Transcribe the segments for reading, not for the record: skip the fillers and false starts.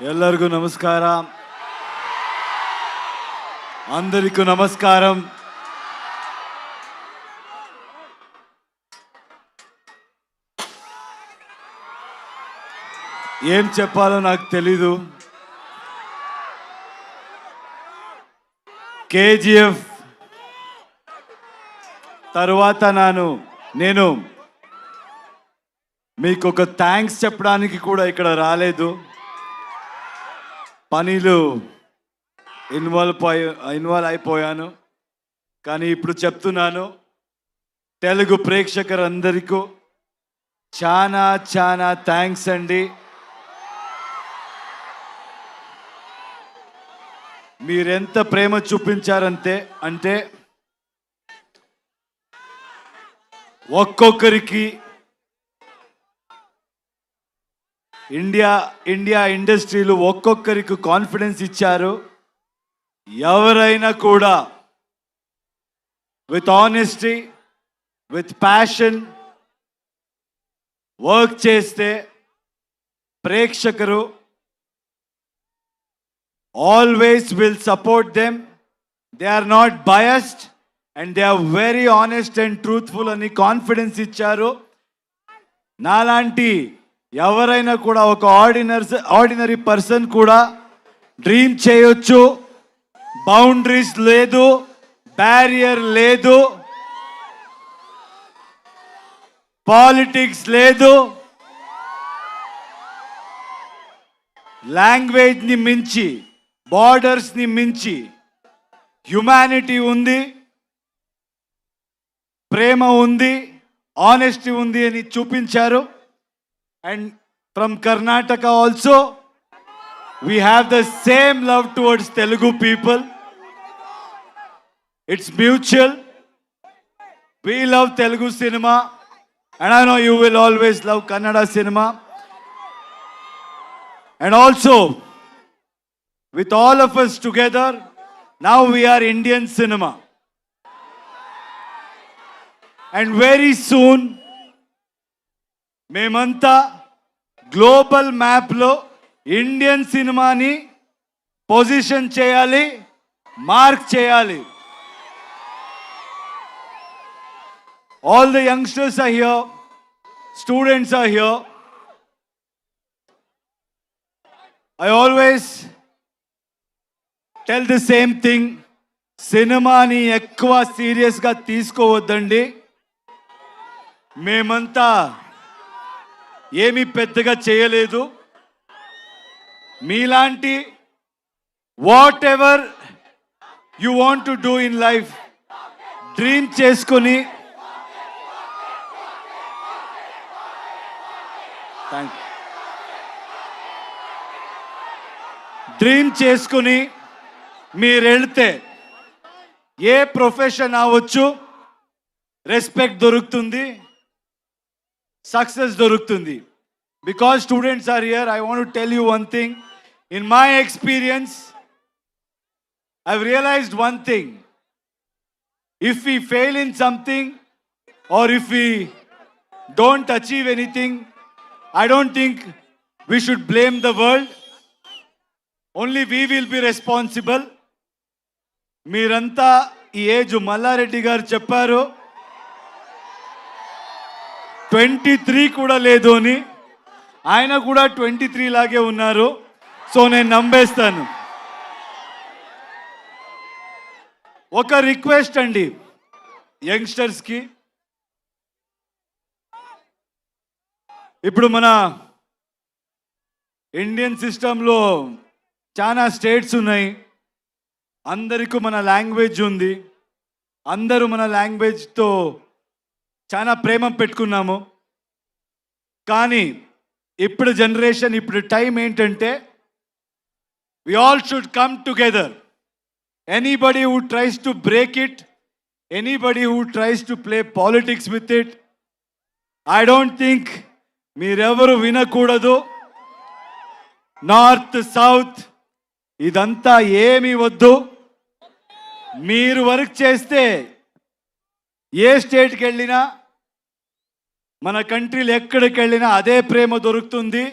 ಎಲ್ಲರಿಗೂ ನಮಸ್ಕಾರ. అందరికీ నమస్కారం. ఏం చెప్పాలో నాకు తెలీదు. కేజీఎఫ్ తర్వాత నేను మీకు ఒక థ్యాంక్స్ చెప్పడానికి కూడా ఇక్కడ రాలేదు. పనిలో ఇన్వాల్వ్ అయిపోయాను. కానీ ఇప్పుడు చెప్తున్నాను, తెలుగు ప్రేక్షకులందరికీ చాలా చాలా థ్యాంక్స్ అండి. మీరెంత ప్రేమ చూపించారంటే ఒక్కొక్కరికి ఇండియా ఇండస్ట్రీలో ఒక్కొక్కరికి కాన్ఫిడెన్స్ ఇచ్చారు. ఎవరైనా కూడా with honesty, with passion work చేస్తే ప్రేక్షకులు always will support them. They are not biased and they are very honest and truthful అని కాన్ఫిడెన్స్ ఇచ్చారు. నాలాంటి ఎవరైనా కూడా ఒక ఆర్డినరీ పర్సన్ కూడా డ్రీమ్ చేయొచ్చు. బౌండరీస్ లేదు, బ్యారియర్ లేదు, పాలిటిక్స్ లేదు, లాంగ్వేజ్ ని మించి, బార్డర్స్ ని మించి హ్యుమానిటీ ఉంది, ప్రేమ ఉంది, ఆనెస్టీ ఉంది అని చూపించారు. And from Karnataka also we have the same love towards Telugu people. It's mutual. We love Telugu cinema and I know you will always love Kannada cinema. And also with all of us together, now we are Indian cinema. And very soon మేమంతా global మ్యాప్లో Indian సినిమాని position చేయాలి, mark చేయాలి. All the youngsters are here, students are here. I always tell the same thing. సినిమాని ఎక్కువ సీరియస్గా తీసుకోవద్దండి. మేమంతా ఏమీ పెద్దగా చేయలేదు. మీలాంటి what ever you want to do in life dream చేసుకొని మీరు వెళ్తే ఏ ప్రొఫెషన్ అవ్వచ్చు, రెస్పెక్ట్ దొరుకుతుంది, సక్సెస్ దొరుకుతుంది. Because students are here, I want to tell you one thing. In my experience, I've realized one thing. If we fail in something or if we don't achieve anything, I don't think we should blame the world. Only we will be responsible. మీరంతా ఈ age Mallareddy గారు చెప్పారు 23 కూడా లేదు అని. ఆయన కూడా 23 లాగే ఉన్నారు. సో నేను నమ్మేస్తాను. ఒక రిక్వెస్ట్ అండి యంగ్స్టర్స్కి. ఇప్పుడు మన ఇండియన్ సిస్టంలో చాలా స్టేట్స్ ఉన్నాయి. అందరికీ మన లాంగ్వేజ్ ఉంది. అందరూ మన లాంగ్వేజ్తో చాలా ప్రేమ పెట్టుకున్నాము. కానీ ఇప్పుడు జనరేషన్, ఇప్పుడు టైం ఏంటంటే we all should come together. Anybody who tries to break it, anybody who tries to play politics with it, I don't think మీరెవరు వినకూడదు. నార్త్ సౌత్ ఇదంతా ఏమీ వద్దు. మీరు వర్క్ చేస్తే ఏ స్టేట్కి వెళ్ళినా, మన కంట్రీలో ఎక్కడికి వెళ్ళినా అదే ప్రేమ దొరుకుతుంది.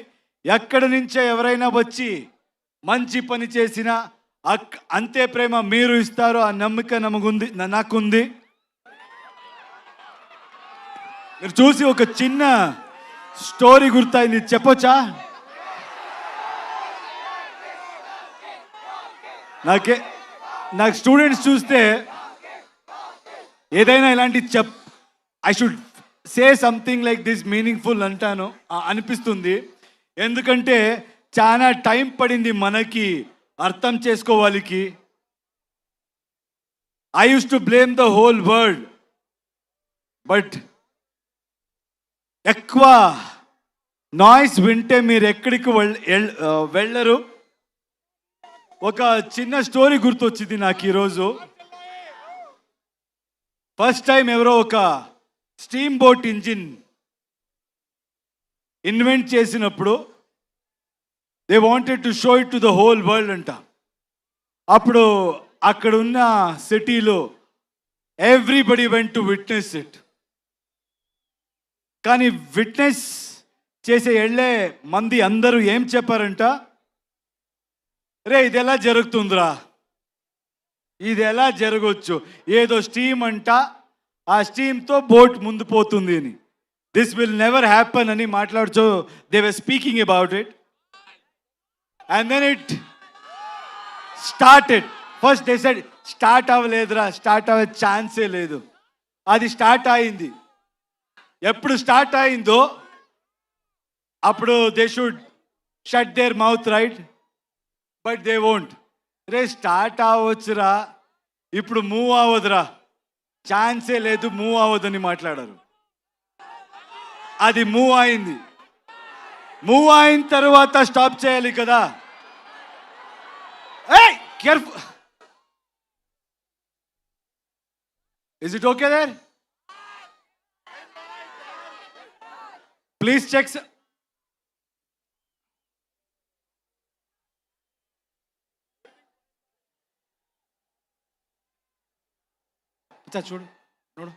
ఎక్కడి నుంచో ఎవరైనా వచ్చి మంచి పని చేసిన అంతే ప్రేమ మీరు ఇస్తారు. ఆ నమ్మకం నమగుంది, నాకుంది. మీరు చూసి ఒక చిన్న స్టోరీ గుర్తయింది, చెప్పొచ్చా? నాకు స్టూడెంట్స్ చూస్తే ఏదైనా ఇలాంటి I should say something like this meaningful అంటాను అనిపిస్తుంది. ఎందుకంటే చాలా టైం పడింది మనకి అర్థం చేసుకోవాలికి. I use to blame the whole world, but ఎక్కువ నాయిస్ వింటే మీరు ఎక్కడికి వెళ్ళరు. ఒక చిన్న స్టోరీ గుర్తొచ్చింది నాకు ఈరోజు. ఫస్ట్ టైం ఎవరో ఒక స్టీమ్ బోట్ ఇంజిన్ ఇన్వెంట్ చేసినప్పుడు they wanted to show it to the whole world అంట. అప్పుడు అక్కడ ఉన్న సిటీలో everybody went to witness it. కానీ విట్నెస్ చేసే వెళ్ళే మంది అందరూ ఏం చెప్పారంట, రే ఇది ఎలా జరుగుతుందిరా, ఇది ఎలా జరగవచ్చు, ఏదో స్టీమ్ అంట, ఆ స్టీమ్తో బోట్ ముందు పోతుంది అని, దిస్ విల్ నెవర్ హ్యాపన్ అని మాట్లాడుతూ they were speaking about it. And then it started. First they said start అవ్వలేదురా, స్టార్ట్ అవ్వే ఛాన్సే లేదు. అది స్టార్ట్ అయింది. ఎప్పుడు స్టార్ట్ అయిందో అప్పుడు they should shut their mouth, right? But they won't. రే స్టార్ట్ అవ్వచ్చురా, ఇప్పుడు మూవ్ అవ్వదురా, ఛాన్సే లేదు, మూవ్ అవ్వదని మాట్లాడారు. అది మూవ్ అయింది. మూవ్ అయిన తర్వాత స్టాప్ చేయాలి కదా. Careful. Is it okay there? Please check. చూడు చూడు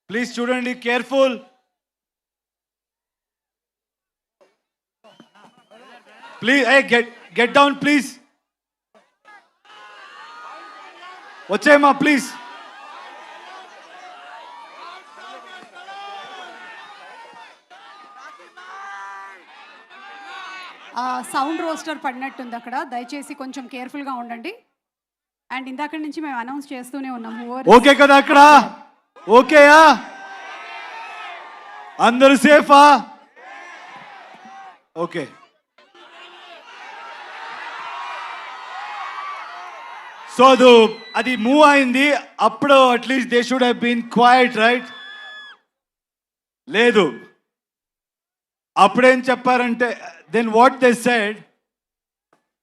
ప్లీజ్, చూడండి, careful. Please get down please. వచ్చేయమ్మా ప్లీజ్. సౌండ్ రోస్టర్ పడినట్టుంది అక్కడ, దయచేసి కొంచెం కేర్ఫుల్గా ఉండండి. అండ్ ఇందాక నుంచి మేము అనౌన్స్ చేస్తూనే ఉన్నాము. ఓకే కదా అక్కడ? ఓకేయా? అందరూ సేఫా? ఓకే. సో అది మూవ్ అయింది. అప్పుడు at least they should have been quiet, right? లేదు. అప్పుడేం చెప్పారంటే, దెన్ వాట్ దే సెడ్,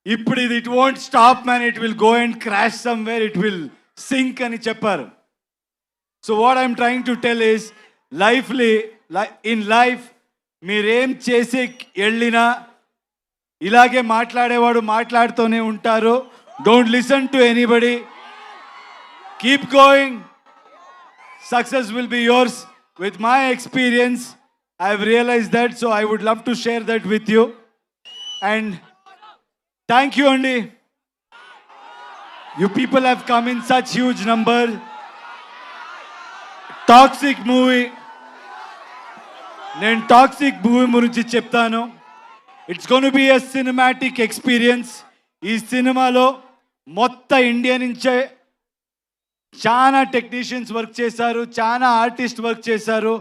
ఇప్పుడు ఇది it won't stop man, it will go and crash somewhere, it will sink అని చెప్పారు. So what I'm trying to tell is, in life మీరేం చేసి వెళ్ళినా ఇలాగే మాట్లాడేవాడు మాట్లాడుతూనే ఉంటారు. Don't listen to anybody, keep going, success will be yours. With my experience I have realized that, so I would love to share that with you. And thank you, Andy. You people have come in such huge number. Toxic movie. Nen toxic movie gurinchi cheptanu. It's going to be a cinematic experience. Ee cinema lo motta India nunche chaana technicians work chesaru, chaana artists work chesaru.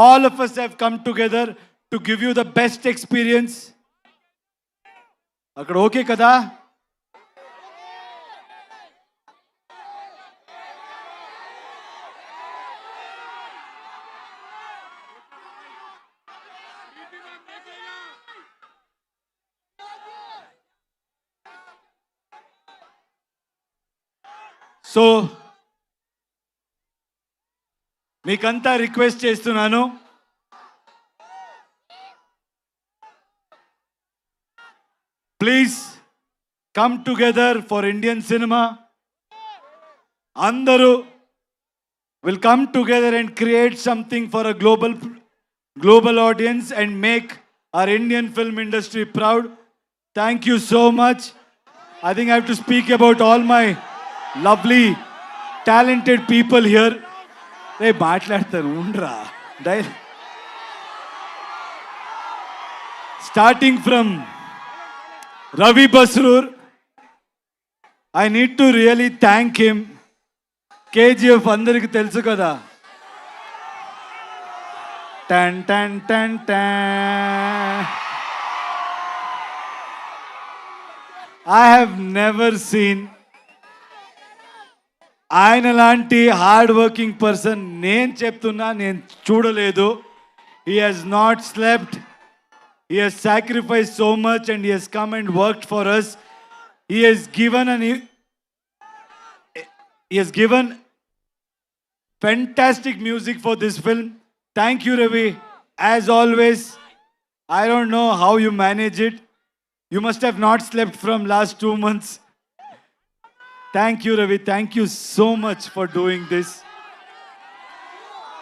All of us have come together to give you the best experience. అక్కడ okay కదా? So మీకంతా request చేస్తున్నాను, please come together for Indian cinema. అందరూ will come together and create something for a global audience and make our Indian film industry proud. Thank you so much. I think I have to speak about all my lovely, talented people here. రే మాట్లాడతాను ఉండరా starting from Ravi Basrur I need to really thank him. KGF అందరికి తెలుసు కదా. టన్ టన్ టన్ టన్. I have never seen ఆయన లాంటి hard working person నేను చెప్తున్నా నేను చూడలేదు. He has not slept. He has sacrificed so much and he has come and worked for us. He has given fantastic music for this film. Thank you, Ravi. As always, I don't know how you manage it. You must have not slept from last 2 months. Thank you, Ravi. Thank you so much for doing this.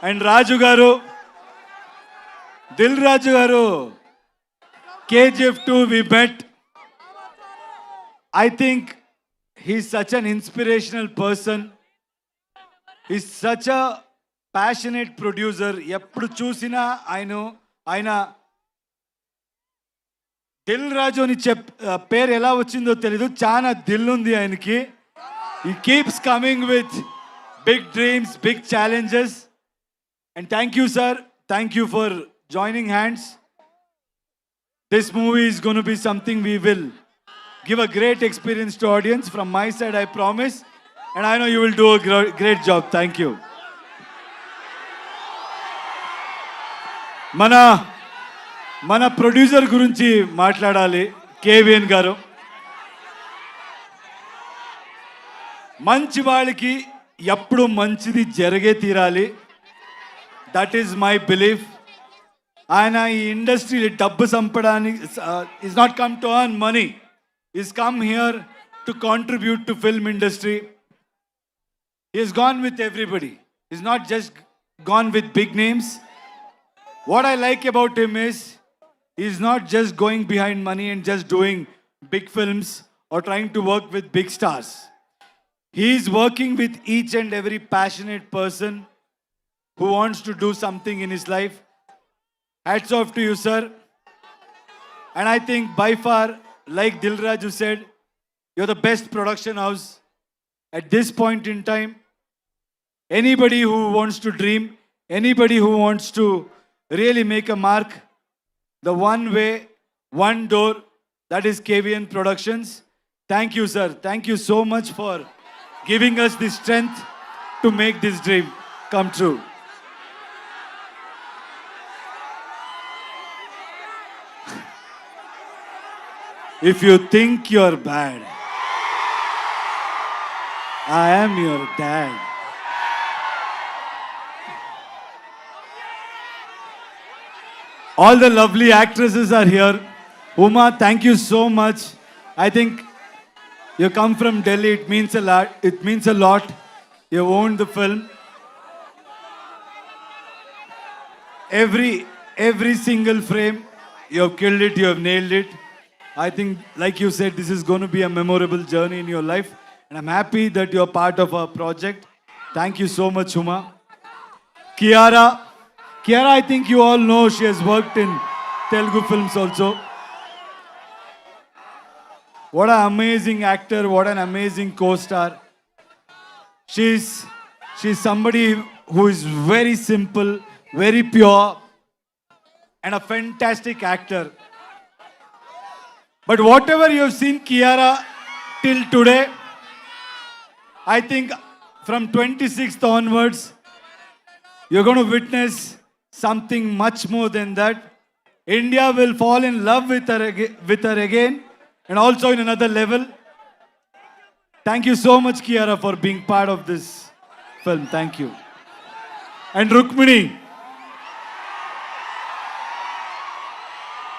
And Raju Garu, Dil Raju Garu, KGF 2 we met. I think he's such an inspirational person. He's such a passionate producer. ఎప్పుడు చూసినా ఆయన దిల్ రాజు అని పేరు ఎలా వచ్చిందో తెలీదు, చాలా దిల్ ఉంది ఆయనకి. He keeps coming with big dreams, big challenges. And thank you, sir. Thank you for joining hands. This movie is going to be something we will give a great experience to audience. From my side, I promise. And I know you will do a great job. Thank you. మన producer గురించి మాట్లాడాలి. KVN గారు మంచి వాళ్ళకి ఎప్పుడు మంచిది జరిగే తీరాలి. That is my belief. ఆయన ఈ ఇండస్ట్రీ డబ్బు సంపడానికి is not come to earn money, is come here to contribute to film industry. Is gone with everybody, is not just gone with big names. What I like about him is he's not just going behind money and just doing big films or trying to work with big stars. He's working with each and every passionate person who wants to do something in his life. Hats off to you, sir. And I think by far, like Dilraju said, you're the best production house at this point in time. Anybody who wants to dream, anybody who wants to really make a mark, the one way, one door, that is KVN Productions. Thank you, sir. Thank you so much for giving us the strength to make this dream come true. If you think you're bad, I am your dad. All the lovely actresses are here. Uma, thank you so much. I think you come from Delhi. It means a lot. It means a lot. You owned the film. Every single frame, you have killed it. You have nailed it. I think, like you said, this is going to be a memorable journey in your life. And I'm happy that you're part of our project. Thank you so much, Uma. Kiara, I think you all know she has worked in Telugu films also. What an amazing actor, what an amazing co-star. She's somebody who is very simple, very pure, and a fantastic actor. But whatever you have seen Kiara till today, I think from 26th onwards, you're going to witness something much more than that. India will fall in love with her again, and also in another level. Thank you so much, Kiara, for being part of this film. Thank you. And Rukmini,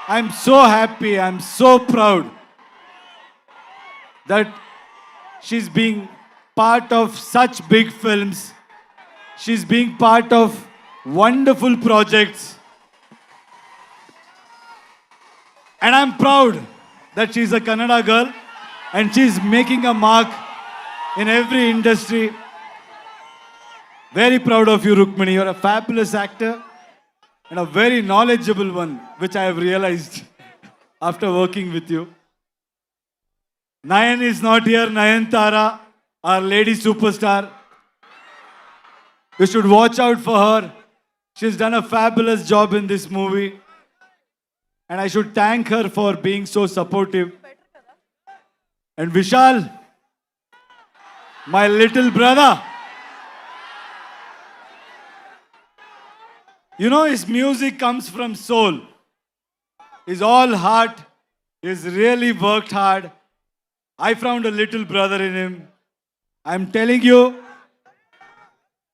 I'm so happy, I'm so proud that she's being part of such big films. She's being part of wonderful projects. And I'm proud that she's a Kannada girl and she's making a mark in every industry. Very proud of you, Rukmini. You're a fabulous actor and a very knowledgeable one, which I have realized after working with you. Nayan is not here. Nayantara, our lady superstar. You should watch out for her. She's done a fabulous job in this movie. And I should thank her for being so supportive. And Vishal, my little brother. You know, his music comes from soul. He's all heart. He's really worked hard. I found a little brother in him. I'm telling you,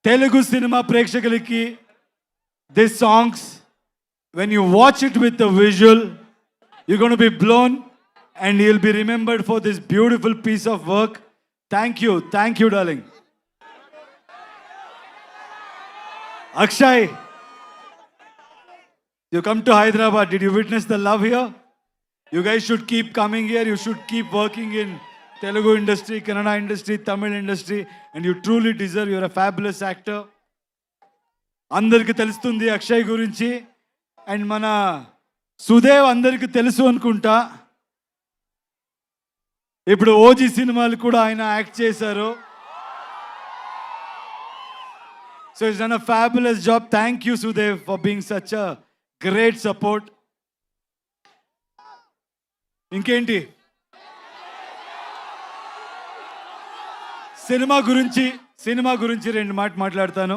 Telugu cinema ప్రేక్షకులకి these songs, when you watch it with the visual, you're going to be blown and you'll be remembered for this beautiful piece of work. Thank you, darling. Akshay, you come to Hyderabad. Did you witness the love here? You guys should keep coming here. You should keep working in Telugu industry, Kannada industry, Tamil industry, and you truly deserve. You're a fabulous actor. అందరికి తెలుస్తుంది అక్షయ్ గురించి and మన సుదేవ్ అందరికి తెలుసు అనుకుంటా. ఇప్పుడు OG సినిమాలు కూడా ఆయన యాక్ట్ చేశారు. So it's done a fabulous job. Thank you Sudev for being such a great support. ఇంకేంటి సినిమా గురించి రెండు మాట్లాడతాను.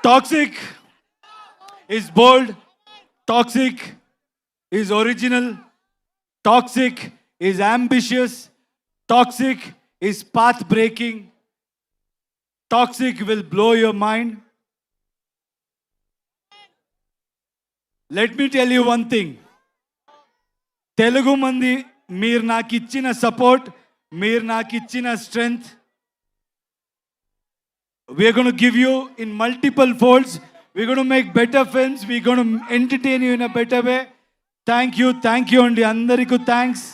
Toxic is bold, toxic is original, toxic is ambitious, toxic is path breaking, toxic will blow your mind. Let me tell you one thing. Telugu మంది మీరు నాకు ఇచ్చిన support, మీరు నాకు ఇచ్చిన strength, we're going to give you in multiple folds. We're going to make better films. We're going to entertain you in a better way. Thank you అండి అందరికీ thanks.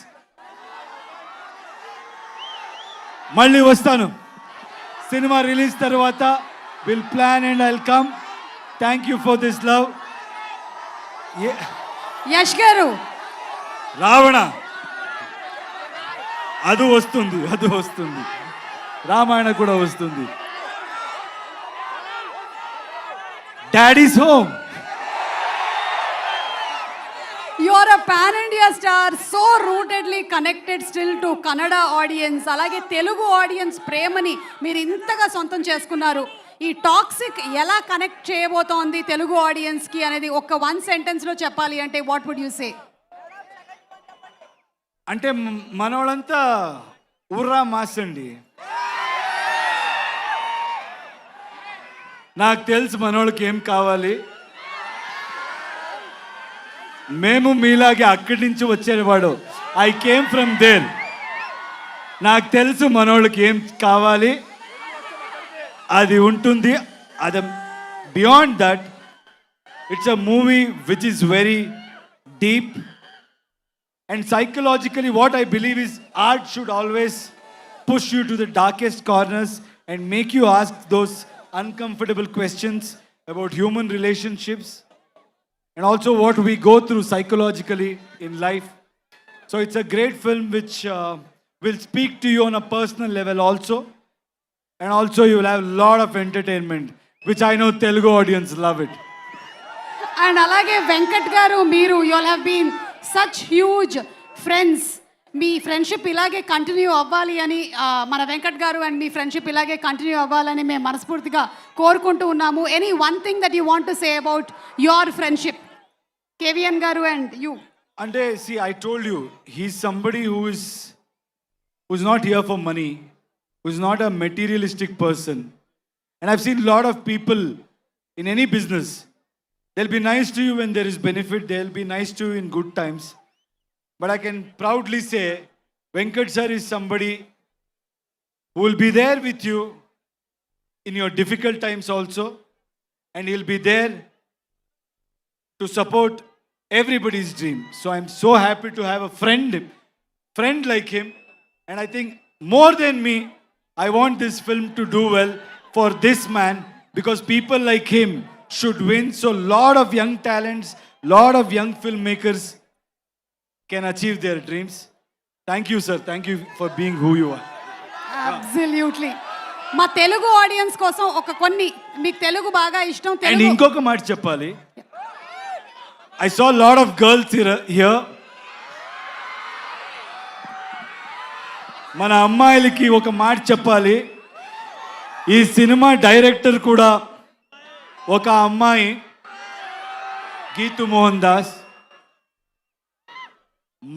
మళ్ళీ వస్తాను సినిమా రిలీజ్ తర్వాత. Will plan and I'll come. Thank you for this love. Yash గారు, రావణ అది వస్తుంది, రామాయణ కూడా వస్తుంది. Daddy's home. you are a pan India star, so rootedly connected still to Kannada audience. అలాగే తెలుగు ఆడియన్స్ ప్రేమని మీరు ఇంతగా సొంతం చేసుకున్నారు. ఈ టాక్సిక్ ఎలా కనెక్ట్ చేయబోతోంది తెలుగు ఆడియన్స్ కి అనేది ఒక వన్ సెంటెన్స్ లో చెప్పాలి అంటే వాట్ వుడ్ యు సే? అంటే మనోళ్ళంతా ఉర్రా మాస్ అండి. నాకు తెలుసు మనోళ్ళకి ఏం కావాలి. మేము మీలాగే అక్కడి నుంచి వచ్చేవాడు. I came from there. నాకు తెలుసు మనోళ్ళకి ఏం కావాలి, అది ఉంటుంది. అది beyond that it's a movie which is very deep and psychologically what I believe is art should always push you to the darkest corners and make you ask those uncomfortable questions about human relationships and also what we go through psychologically in life. So it's a great film which will speak to you on a personal level also, and also you will have a lot of entertainment which I know Telugu audience love it. And అలాగే వెంకట్ గారు, మీరు you all have been such huge friends. Me friendship ఇలాగే continue అవ్వాలి అని మన వెంకట్ గారు and me friendship ఇలాగే continue అవ్వాలని మేము మనస్ఫూర్తిగా కోరుకుంటూ ఉన్నాము. Any one thing that you want to say about your friendship, కేవీఎన్ గారు అండ్ యూ? అంటే see, I told you, he's somebody who's not here for money, who's not a materialistic person. And I've seen a lot of people in any business. They'll be nice to you when there is benefit. They'll be nice to you in good times. But I can proudly say, Venkat sir is somebody who will be there with you in your difficult times also. And he'll be there to support everybody's dream. So I'm so happy to have a friend like him. And I think more than me, I want this film to do well for this man, because people like him should win. So lot of young talents, lot of young filmmakers can achieve their dreams. Thank you, sir. Thank you for being who you are. Absolutely. మా Telugu audience కోసం ఒక కొన్ని, మీకు తెలుగు బాగా ఇష్టం And Telugu. ఇంకొక మాట చెప్పాలి. I saw a lot of girls here. మన అమ్మాయిలకి ఒక మాట చెప్పాలి. ఈ సినిమా డైరెక్టర్ కూడా ఒక అమ్మాయి, గీతు మోహన్ దాస్.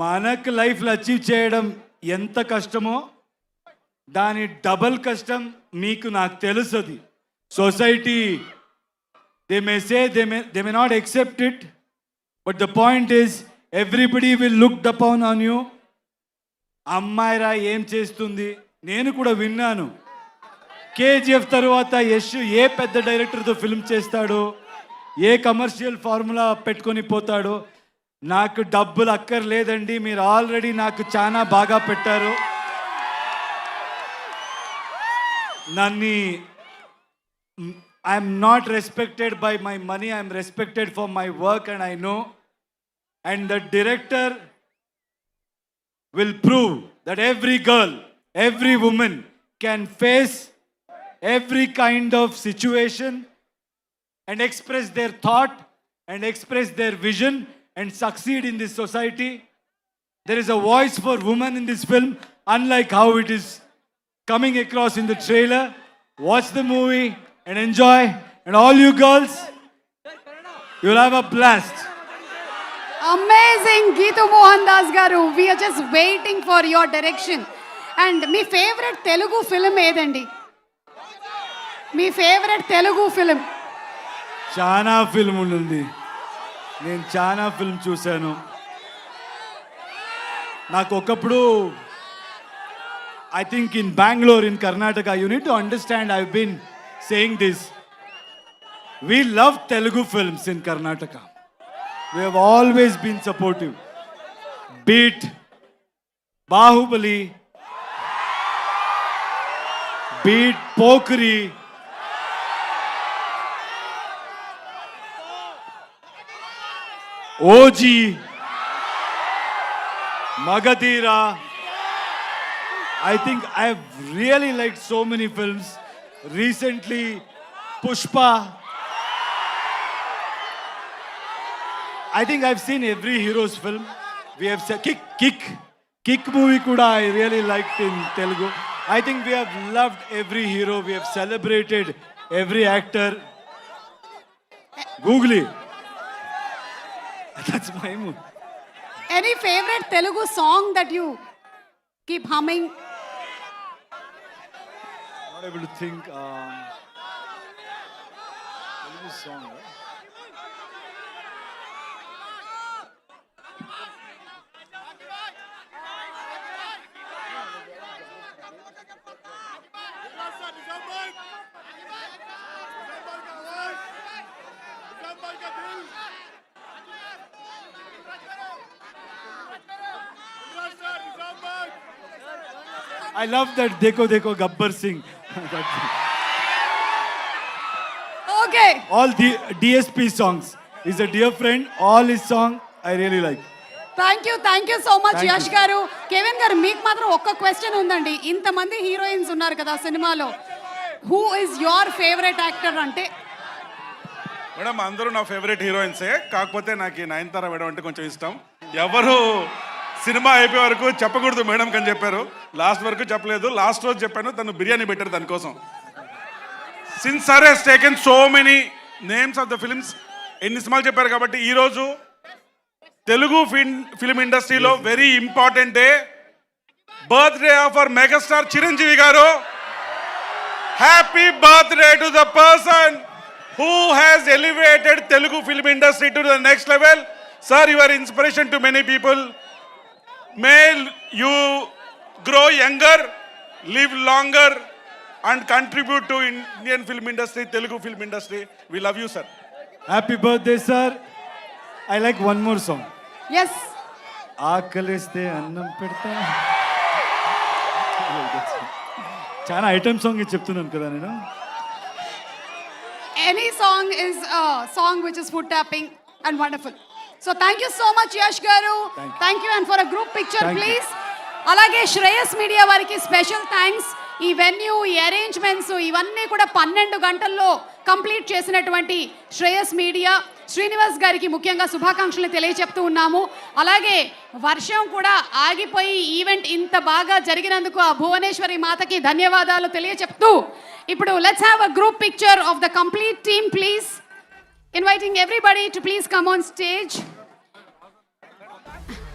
మనకు లైఫ్లో అచీవ్ చేయడం ఎంత కష్టమో దాని డబల్ కష్టం మీకు నాకు తెలుస్తుంది. Society they may say they may not accept it, but the point is everybody will look upon on you. అమ్మాయిరా ఏం చేస్తుంది, నేను కూడా విన్నాను. కేజీఎఫ్ తర్వాత యశ్ ఏ పెద్ద డైరెక్టర్తో ఫిల్మ్ చేస్తాడో, ఏ కమర్షియల్ ఫార్ములా పెట్టుకొని పోతాడో. నాకు డబ్బులు అక్కర్లేదండి, మీరు ఆల్రెడీ నాకు చాలా బాగా పెట్టారు. నన్ను I'm not respected by my money, I'm respected for my work and I know. And the director will prove that every girl, every woman can face every kind of situation and express their thought and express their vision and succeed in this society. There is a voice for women in this film, unlike how it is coming across in the trailer. Watch the movie and enjoy. And all you girls, you'll have a blast. Amazing Geetu Mohan Das garu, we are just waiting for your direction. And మీ favourite Telugu film ఏదండి? మీ favourite Telugu film? చాలా film ఉంది, నేను చాలా film చూశాను. నాకు ఒకప్పుడు I think in Bengaluru, in Karnataka, you need to understand, I been saying this, we love Telugu films in Karnataka. We have always been supportive. Beat Bahubali, beat Pokri, OG, Magadira. I think I have really liked so many films. Recently, Pushpa. I think I've seen every hero's film. We have said Kick movie kuda I really liked in Telugu. I think we have loved every hero. We have celebrated every actor. Googly. That's my mood. Any favorite Telugu song that you keep humming? Not able to think. Telugu song, right? I love that Dekho Dekho Gabbar Singh. Okay. All the DSP songs. He's a dear friend. All his song I really like. Thank you so much Thank you. Yash గారు. Kevin గారు, మీకు మాత్రం ఒక్క question ఉందండి. ఇంతమంది heroines ఉన్నారు కదా సినిమాలో, who is your favourite actor అంటే? మేడం అందరూ నా ఫేవరెట్ హీరోయిన్సే, కాకపోతే నాకు ఈ నయనతార మేడం అంటే కొంచెం ఇష్టం. ఎవరు సినిమా అయిపోయే వరకు చెప్పకూడదు మేడం అని చెప్పారు, లాస్ట్ వరకు చెప్పలేదు. లాస్ట్ రోజు చెప్పాను, తను బిర్యానీ పెట్టారు దానికోసం. Since sir he's taken so many names of the films, ఎన్ని సినిమాలు చెప్పారు కాబట్టి ఈరోజు తెలుగు ఫిల్మ్ ఇండస్ట్రీలో very important day, birthday of our megastar Chiranjeevi garu. Happy birthday to the person who has elevated Telugu film industry to the next level. Sir, you are inspiration to many people. May you grow younger, live longer and contribute to Indian film industry, Telugu film industry. We love you, sir. Happy birthday, sir. I like one more song. Yes, ఆకలిస్తే అన్నం పెడతా. చాలా item song చెప్తున్నాను కదా నేను. any song is a song which is foot tapping and wonderful. So thank you so much Yash garu. Thank you, and for a group picture Thank you. please. అలాగే Shreyas media వారికి special thanks. ఈ venue, ఈ arrangements ఇవన్నీ కూడా 12 గంటల్లో complete చేసినటువంటి Shreyas media, Srinivas గారికి ముఖ్యంగా శుభాకాంక్షలు తెలియజెప్తూ ఉన్నాము. అలాగే వర్షం కూడా ఆగిపోయి ఈవెంట్ ఇంత బాగా జరిగినందుకు ఆ భువనేశ్వరి మాతకి ధన్యవాదాలు తెలియజెప్తూ ఇప్పుడు let's have a group picture of the complete team please. Inviting everybody to please come on stage.